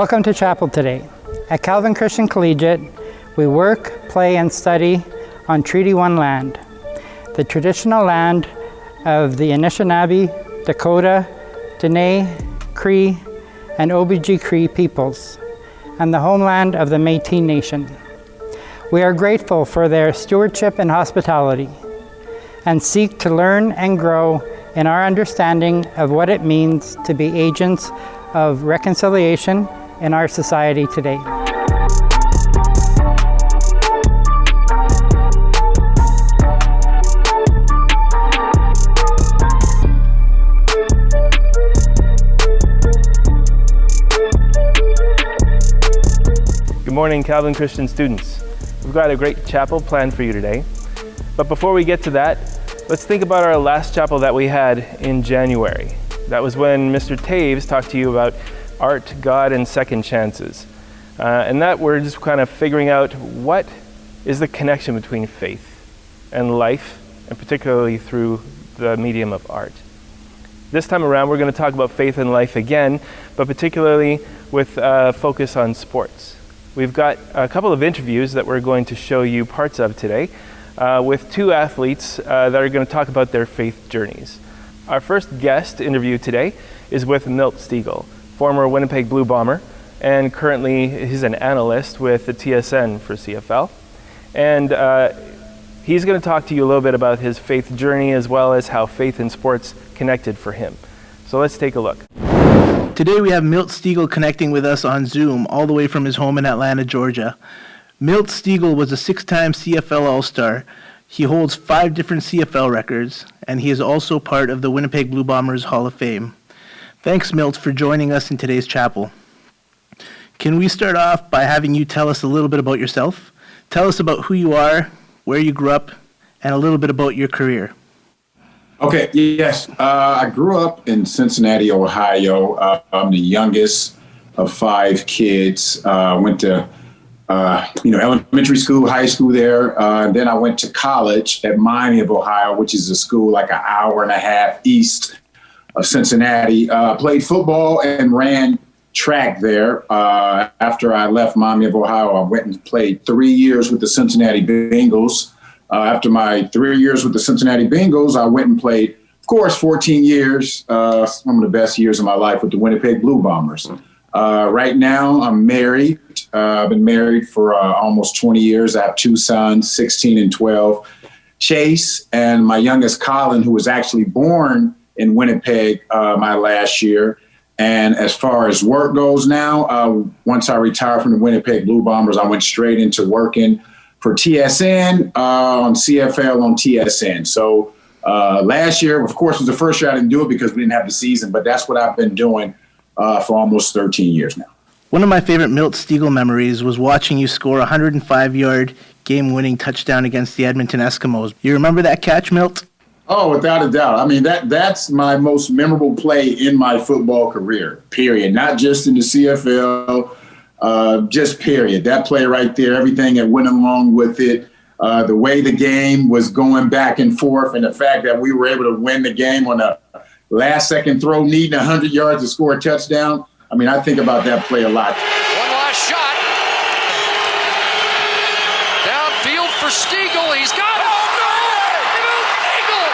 Welcome to chapel today. At Calvin Christian Collegiate, we work, play, and study on Treaty 1 land, the traditional land of the Anishinaabe, Dakota, Dene, Cree, and Obi-Cree peoples, and the homeland of the Métis Nation. We are grateful for their stewardship and hospitality, and seek to learn and grow in our understanding of what it means to be agents of reconciliation in our society today. Good morning, Calvin Christian students. We've got a great chapel planned for you today. But before we get to that, let's think about our last chapel that we had in January. That was when Mr. Taves talked to you about art, God, and second chances. And that we're just kind of figuring out what is the connection between faith and life, and particularly through the medium of art. This time around, we're going to talk about faith and life again, but particularly with a focus on sports. We've got a couple of interviews that we're going to show you parts of today with two athletes that are going to talk about their faith journeys. Our first guest interview today is with Milt Stegall, former Winnipeg Blue Bomber, and currently he's an analyst with the TSN for CFL. And he's going to talk to you a little bit about his faith journey as well as how faith and sports connected for him. So let's take a look. Today we have Milt Stegall connecting with us on Zoom all the way from his home in Atlanta, Georgia. Milt Stegall was a 6-time CFL All-Star. He holds 5 different CFL records, and he is also part of the Winnipeg Blue Bombers Hall of Fame. Thanks, Milt, for joining us in today's chapel. Can we start off by having you tell us a little bit about yourself? Tell us about who you are, where you grew up, and a little bit about your career. Okay, yes. I grew up in Cincinnati, Ohio. I'm the youngest of 5 kids. Went to elementary school, high school there. Then I went to college at Miami of Ohio, which is a school like an hour and a half east of Cincinnati. Played football and ran track there. After I left Miami of Ohio, I went and played 3 years with the Cincinnati Bengals. After my 3 years with the Cincinnati Bengals, I went and played, of course, 14 years, some of the best years of my life with the Winnipeg Blue Bombers. Right now, I'm married. I've been married for almost 20 years. I have 2 sons, 16 and 12. Chase and my youngest, Colin, who was actually born in Winnipeg my last year. And as far as work goes now, once I retired from the Winnipeg Blue Bombers, I went straight into working for TSN on CFL on TSN. So last year, of course, was the first year I didn't do it because we didn't have the season, but that's what I've been doing for almost 13 years now. One of my favorite Milt Stegall memories was watching you score a 105-yard game-winning touchdown against the Edmonton Eskimos. You remember that catch, Milt? Oh, without a doubt. I mean, that's my most memorable play in my football career, period. Not just in the CFL, just period. That play right there, everything that went along with it, the way the game was going back and forth, and the fact that we were able to win the game on a last-second throw, needing 100 yards to score a touchdown. I mean, I think about that play a lot. One last shot. Downfield for Stegall. He's got it. Oh, no! Milt Stegall!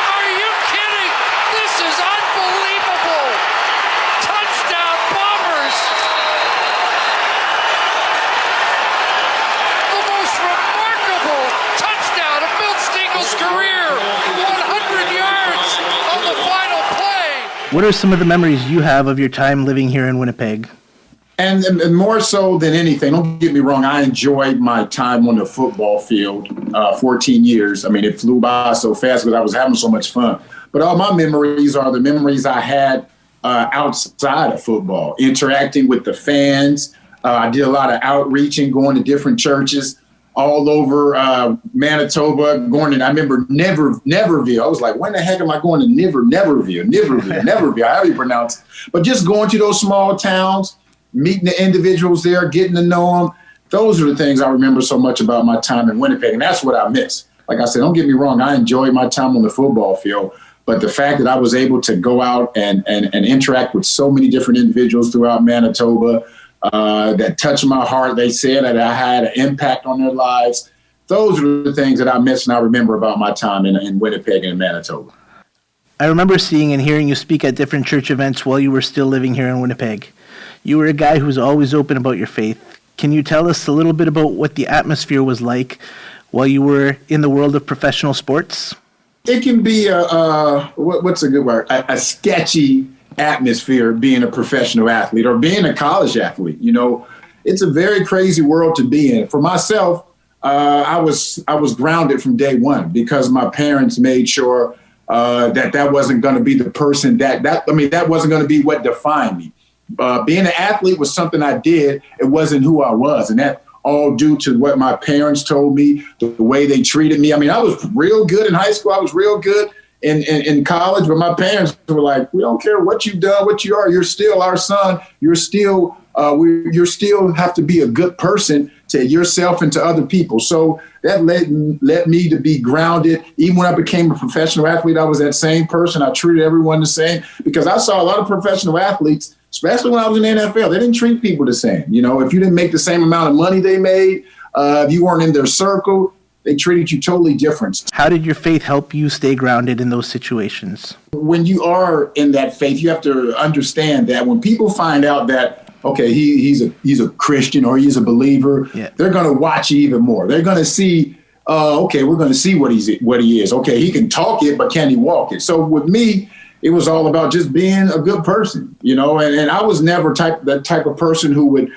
Are you kidding? This is unbelievable. Touchdown Bombers. The most remarkable touchdown of Milt Stegall's career. 100 yards on the final play. What are some of the memories you have of your time living here in Winnipeg? And more so than anything, don't get me wrong, I enjoyed my time on the football field, 14 years. I mean, it flew by so fast because I was having so much fun. But all my memories are the memories I had outside of football, interacting with the fans. I did a lot of outreaching, going to different churches all over Manitoba. I remember Neverville. I was like, when the heck am I going to Neverville, how do you pronounce it? But just going to those small towns, meeting the individuals there, getting to know them. Those are the things I remember so much about my time in Winnipeg, and that's what I miss. Like I said, don't get me wrong, I enjoyed my time on the football field, but the fact that I was able to go out and interact with so many different individuals throughout Manitoba, that touched my heart. They said that I had an impact on their lives. Those are the things that I miss and I remember about my time in Winnipeg and Manitoba. I remember seeing and hearing you speak at different church events while you were still living here in Winnipeg. You were a guy who was always open about your faith. Can you tell us a little bit about what the atmosphere was like while you were in the world of professional sports? It can be what's a good word? A sketchy atmosphere being a professional athlete or being a college athlete. You know, it's a very crazy world to be in. For myself, I was grounded from day one because my parents made sure that wasn't going to be the person that wasn't going to be what defined me. Being an athlete was something I did. It wasn't who I was. And that all due to what my parents told me, the way they treated me. I mean, I was real good in high school. I was real good in college, but my parents were like, we don't care what you've done, what you are. You're still our son. You're still have to be a good person to yourself and to other people. So that led me to be grounded. Even when I became a professional athlete, I was that same person. I treated everyone the same because I saw a lot of professional athletes, especially when I was in the NFL, they didn't treat people the same. You know, if you didn't make the same amount of money they made, if you weren't in their circle, they treated you totally different. How did your faith help you stay grounded in those situations? When you are in that faith, you have to understand that when people find out that, okay, he's a Christian or he's a believer, they're going to watch you even more. They're going to see, okay, we're going to see what he is. Okay, he can talk it, but can he walk it? So with me, it was all about just being a good person, you know, and I was never that type of person who would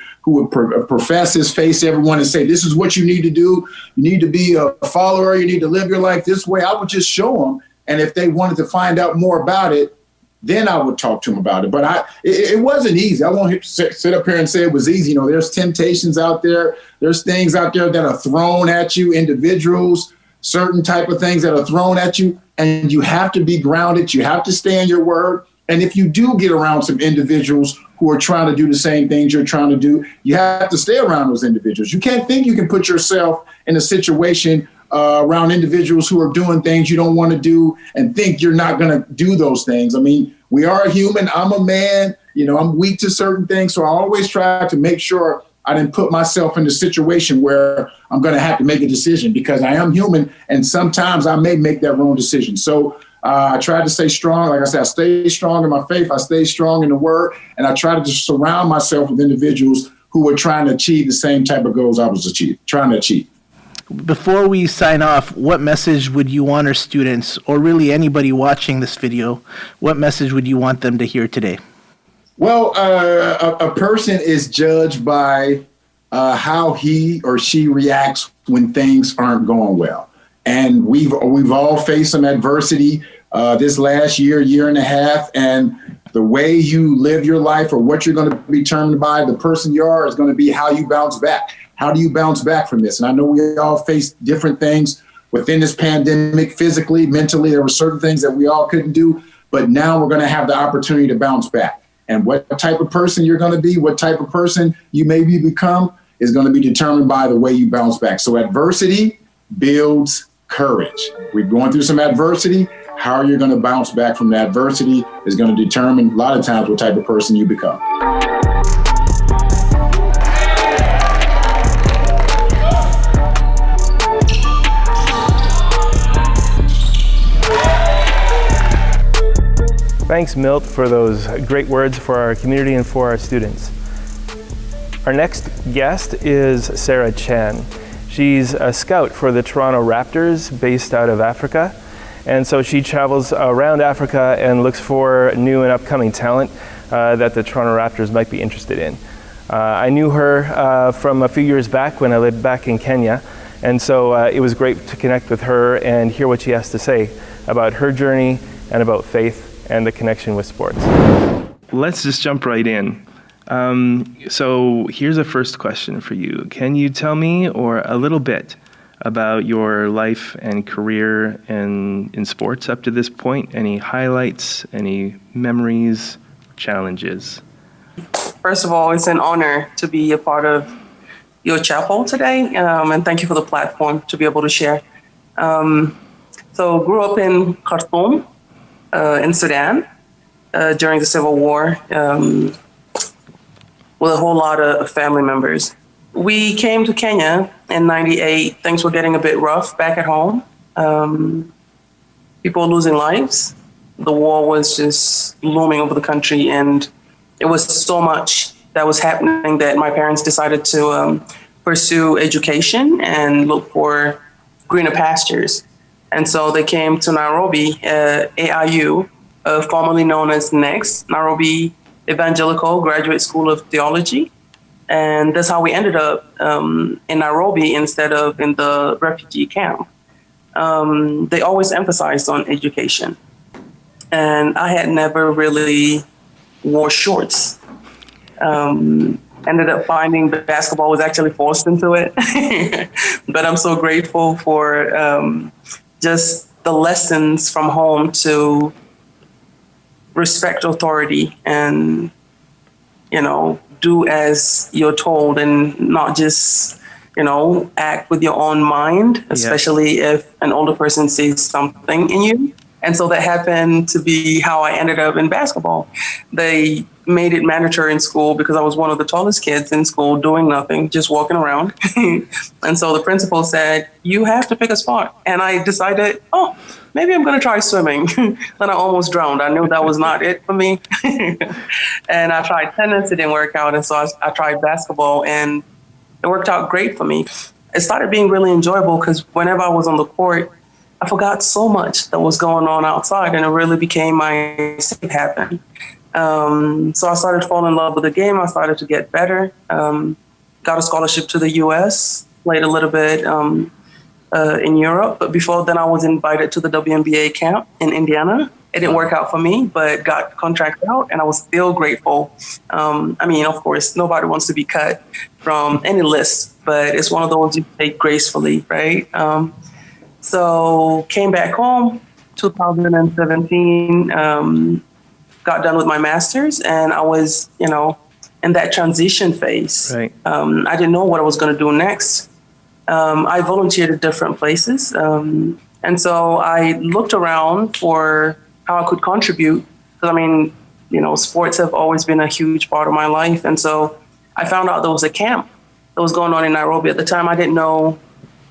profess his face to everyone and say, this is what you need to do. You need to be a follower. You need to live your life this way. I would just show them. And if they wanted to find out more about it, then I would talk to them about it. But it wasn't easy. I won't sit up here and say it was easy. You know, there's temptations out there. There's things out there that are thrown at you, individuals, certain type of things that are thrown at you. And you have to be grounded. You have to stay in your word. And if you do get around some individuals who are trying to do the same things you're trying to do, you have to stay around those individuals. You can't think you can put yourself in a situation around individuals who are doing things you don't want to do and think you're not going to do those things. I mean, we are human. I'm a man. You know, I'm weak to certain things. So I always try to make sure I didn't put myself in a situation where I'm going to have to make a decision because I am human. And sometimes I may make that wrong decision. So I try to stay strong. Like I said, I stay strong in my faith. I stay strong in the word. And I try to just surround myself with individuals who are trying to achieve the same type of goals I was trying to achieve. Before we sign off, what message would you want our students, or really anybody watching this video, what message would you want them to hear today? Well, a person is judged by how he or she reacts when things aren't going well. And we've all faced some adversity this last year and a half. And the way you live your life or what you're going to be determined by, the person you are, is going to be how you bounce back. How do you bounce back from this? And I know we all face different things within this pandemic, physically, mentally. There were certain things that we all couldn't do. But now we're going to have the opportunity to bounce back. And what type of person you're going to be, what type of person you maybe become is going to be determined by the way you bounce back. So adversity builds courage. We're going through some adversity. How you're going to bounce back from the adversity is going to determine a lot of times what type of person you become. Thanks, Milt, for those great words for our community and for our students. Our next guest is Sarah Chan. She's a scout for the Toronto Raptors based out of Africa. And so she travels around Africa and looks for new and upcoming talent that the Toronto Raptors might be interested in. I knew her from a few years back when I lived back in Kenya. And so it was great to connect with her and hear what she has to say about her journey and about faith and the connection with sports. Let's just jump right in. So here's a first question for you. Can you tell me or a little bit about your life and career in sports up to this point? Any highlights, any memories, challenges? First of all, it's an honor to be a part of your chapel today, and thank you for the platform to be able to share. So grew up in Khartoum, in Sudan, during the Civil War. with a whole lot of family members. We came to Kenya in '98. Things were getting a bit rough back at home. People were losing lives. The war was just looming over the country, and it was so much that was happening that my parents decided to pursue education and look for greener pastures. And so they came to Nairobi, AIU, formerly known as NEXT, Nairobi Evangelical Graduate School of Theology. And that's how we ended up in Nairobi instead of in the refugee camp. They always emphasized on education. And I had never really wore shorts. Ended up finding that basketball was actually forced into it. But I'm so grateful for just the lessons from home to respect authority and, do as you're told and not just, act with your own mind, especially if an older person sees something in you. And so that happened to be how I ended up in basketball. They made it mandatory in school because I was one of the tallest kids in school doing nothing, just walking around. And so the principal said, you have to pick a sport. And I decided, maybe I'm going to try swimming. Then I almost drowned. I knew that was not it for me. And I tried tennis. It didn't work out. And so I tried basketball, and it worked out great for me. It started being really enjoyable because whenever I was on the court, I forgot so much that was going on outside, and it really became my safe haven. So I started to fall in love with the game. I started to get better. Got a scholarship to the U.S., played a little bit in Europe. But before then, I was invited to the WNBA camp in Indiana. It didn't work out for me, but got contracted out, and I was still grateful. Of course, nobody wants to be cut from any list, but it's one of those you take gracefully, right? So came back home, 2017, got done with my master's, and I was, in that transition phase. Right. I didn't know what I was going to do next. I volunteered at different places. And so I looked around for how I could contribute. Because sports have always been a huge part of my life. And so I found out there was a camp that was going on in Nairobi. At the time, I didn't know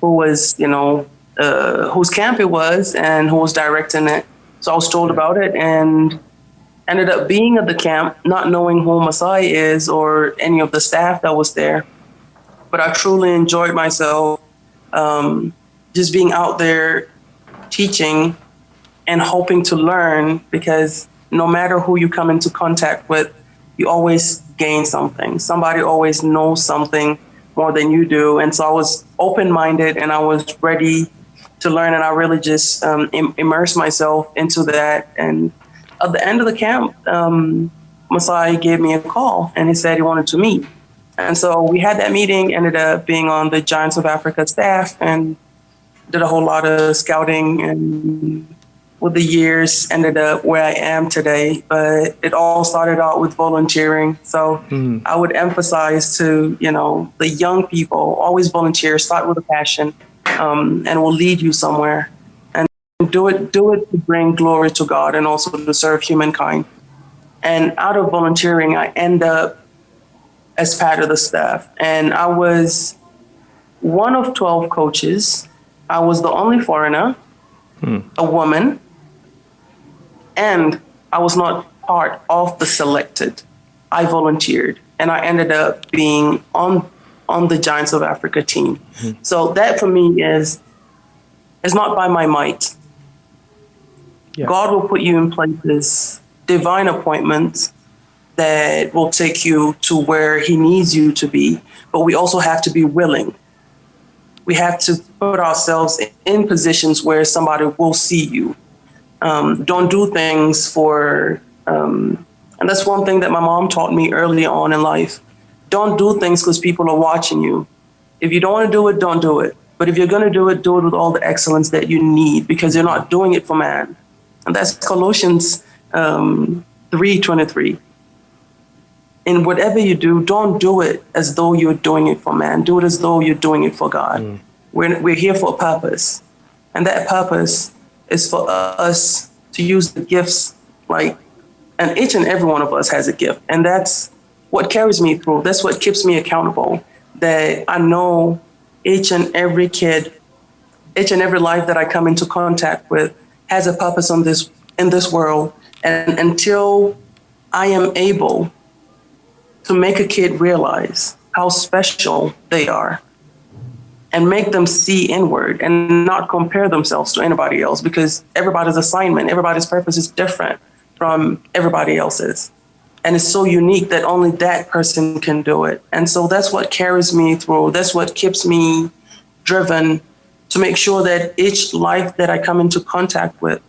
who was, whose camp it was and who was directing it. So I was told about it and ended up being at the camp, not knowing who Masai is or any of the staff that was there. But I truly enjoyed myself just being out there teaching and hoping to learn, because no matter who you come into contact with, you always gain something. Somebody always knows something more than you do. And so I was open-minded and I was ready to learn, and I really just immersed myself into that. And at the end of the camp, Masai gave me a call and he said he wanted to meet. And so we had that meeting, ended up being on the Giants of Africa staff, and did a whole lot of scouting, and with the years ended up where I am today. But it all started out with volunteering. So I would emphasize to, the young people, always volunteer, start with a passion, and it will lead you somewhere. And do it to bring glory to God and also to serve humankind. And out of volunteering, I end up as part of the staff. And I was one of 12 coaches. I was the only foreigner, a woman, and I was not part of the selected. I volunteered, and I ended up being on the Giants of Africa team. So that for me is not by my might. Yeah. God will put you in places, divine appointments that will take you to where he needs you to be. But we also have to be willing. We have to put ourselves in positions where somebody will see you. Don't do things for, and that's one thing that my mom taught me early on in life. Don't do things because people are watching you. If you don't want to do it, don't do it. But if you're going to do it with all the excellence that you need, because you're not doing it for man. And that's Colossians 3:23. In whatever you do, don't do it as though you're doing it for man. Do it as though you're doing it for God. We're here for a purpose. And that purpose is for us to use the gifts, and each and every one of us has a gift. And that's what carries me through. That's what keeps me accountable, that I know each and every kid, each and every life that I come into contact with has a purpose in this world. And until I am able to make a kid realize how special they are and make them see inward and not compare themselves to anybody else, because everybody's assignment, everybody's purpose is different from everybody else's. And it's so unique that only that person can do it. And so that's what carries me through. That's what keeps me driven to make sure that each life that I come into contact with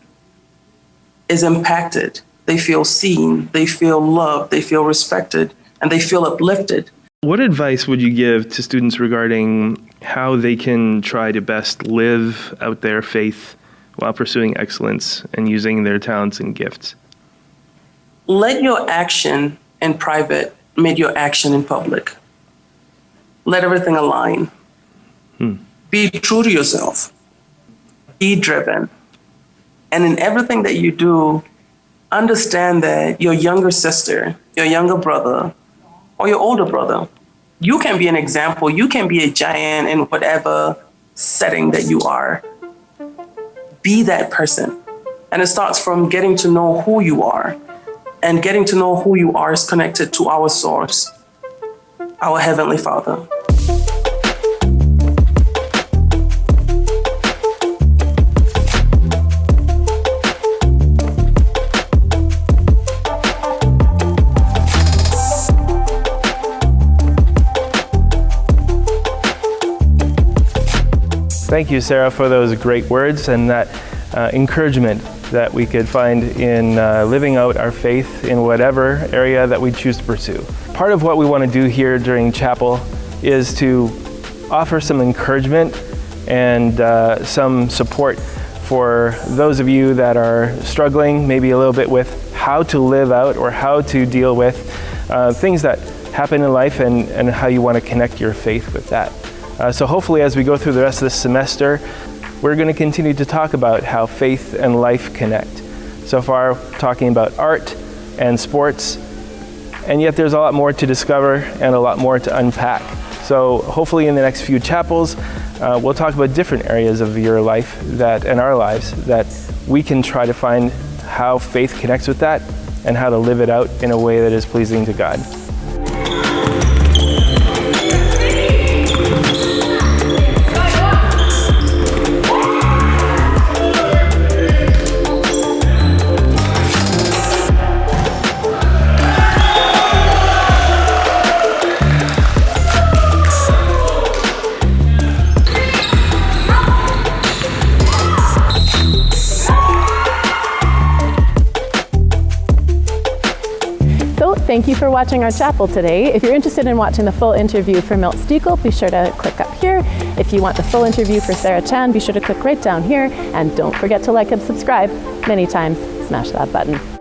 is impacted. They feel seen, they feel loved, they feel respected, and they feel uplifted. What advice would you give to students regarding how they can try to best live out their faith while pursuing excellence and using their talents and gifts? Let your action in private meet your action in public. Let everything align. Be true to yourself. Be driven. And in everything that you do, understand that your younger sister, your younger brother, or your older brother, you can be an example. You can be a giant in whatever setting that you are. Be that person. And it starts from getting to know who you are. And getting to know who you are is connected to our source, our Heavenly Father. Thank you, Sarah, for those great words and that encouragement that we could find in living out our faith in whatever area that we choose to pursue. Part of what we want to do here during chapel is to offer some encouragement and some support for those of you that are struggling maybe a little bit with how to live out or how to deal with things that happen in life and how you want to connect your faith with that. So hopefully as we go through the rest of this semester, we're going to continue to talk about how faith and life connect. So far, talking about art and sports, and yet there's a lot more to discover and a lot more to unpack. So hopefully in the next few chapels, we'll talk about different areas of your life and our lives that we can try to find how faith connects with that and how to live it out in a way that is pleasing to God. Thank you for watching our chapel today. If you're interested in watching the full interview for Milt Stegall, be sure to click up here. If you want the full interview for Sarah Chan, be sure to click right down here. And don't forget to like and subscribe. Many times, smash that button.